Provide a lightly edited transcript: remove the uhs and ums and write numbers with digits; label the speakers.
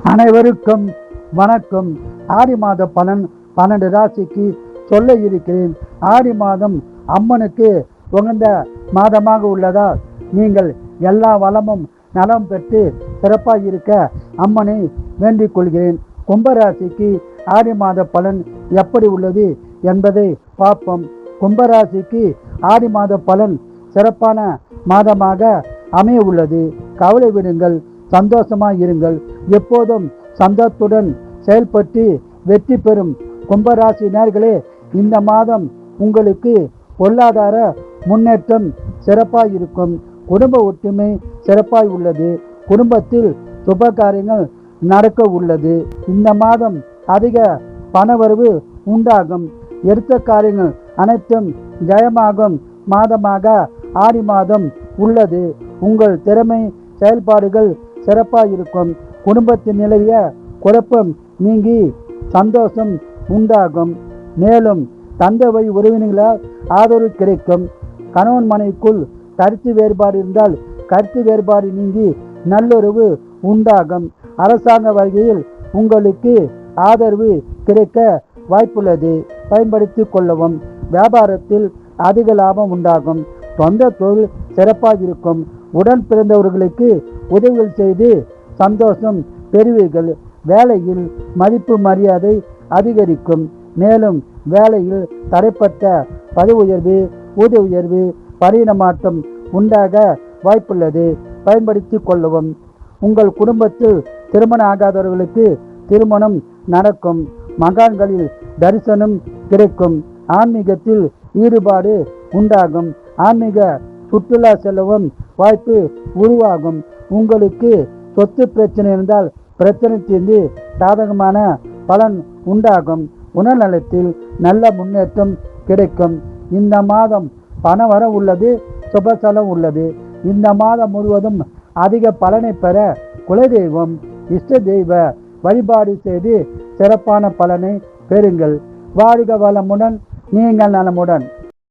Speaker 1: அனைவருக்கும் வணக்கம். ஆடி மாத பலன் 12 ராசிக்கு சொல்ல இருக்கிறேன். ஆடி மாதம் அம்மனுக்கு உகந்த மாதமாக உள்ளதால் நீங்கள் எல்லா வளமும் நலம் பெற்று சிறப்பாக இருக்க அம்மனை வேண்டிக் கொள்கிறேன். கும்பராசிக்கு ஆடி மாத பலன் எப்படி உள்ளது என்பதை பார்ப்போம். கும்பராசிக்கு ஆடி மாத பலன் சிறப்பான மாதமாக அமைய உள்ளது. கவலை விடுங்கள், சந்தோஷமாக இருங்கள். எப்போதும் சந்தோஷத்துடன் செயல்பட்டு வெற்றி பெறும் கும்பராசி நேயர்களே, இந்த மாதம் உங்களுக்கு பொருளாதார முன்னேற்றம் சிறப்பாக இருக்கும். குடும்ப ஒற்றுமை சிறப்பாக உள்ளது. குடும்பத்தில் சுப காரியங்கள் நடக்க உள்ளது. இந்த மாதம் அதிக பணவரவு உண்டாகும். எடுத்த காரியங்கள் அனைத்தும் ஜெயமாகும் மாதமாக ஆடி மாதம் உள்ளது. உங்கள் திறமை செயல்பாடுகள் சிறப்பாக இருக்கும். குடும்பத்தில் நிலவிய குழப்பம் நீங்கி சந்தோஷம் உண்டாகும். மேலும் தந்தை வழி உறவினர்களால் ஆதரவு கிடைக்கும். கணவன் மனைவிக்குள் கருத்து வேறுபாடு இருந்தால் கருத்து வேறுபாடு நீங்கி நல்லுறவு உண்டாகும். அரசாங்க வகையில் உங்களுக்கு ஆதரவு கிடைக்க வாய்ப்புள்ளது, பயன்படுத்தி கொள்ளவும். வியாபாரத்தில் அதிக லாபம் உண்டாகும். சொந்த தொழில் சிறப்பாக இருக்கும். உடன் பிறந்தவர்களுக்கு உதவிகள் செய்து சந்தோஷம் பெறுவீர்கள். வேலையில் மதிப்பு மரியாதை அதிகரிக்கும். மேலும் வேலையில் தடைப்பட்ட பதவி உயர்வு, ஊதிய உயர்வு, பணியிட மாற்றம் உண்டாக வாய்ப்புள்ளது, பயன்படுத்தி கொள்ளவும். உங்கள் குடும்பத்தில் திருமணம் ஆகாதவர்களுக்கு திருமணம் நடக்கும். மகான்களில் தரிசனம் கிடைக்கும். ஆன்மீகத்தில் ஈடுபாடு உண்டாகும். ஆன்மீக சுற்றுலா செல்லவும் வாய்ப்பு உருவாகும். உங்களுக்கு சொத்து பிரச்சனை இருந்தால் பிரச்சனை தீர்ந்து சாதகமான பலன் உண்டாகும். உடல்நலத்தில் நல்ல முன்னேற்றம் கிடைக்கும். இந்த மாதம் பண வர உள்ளது, சுபசலம் உள்ளது. இந்த மாதம் முழுவதும் அதிக பலனை பெற குலதெய்வம், இஷ்ட தெய்வ வழிபாடு செய்து சிறப்பான பலனை பெறுங்கள். வாழ்க வளமுடன், நீங்கள் நலமுடன்.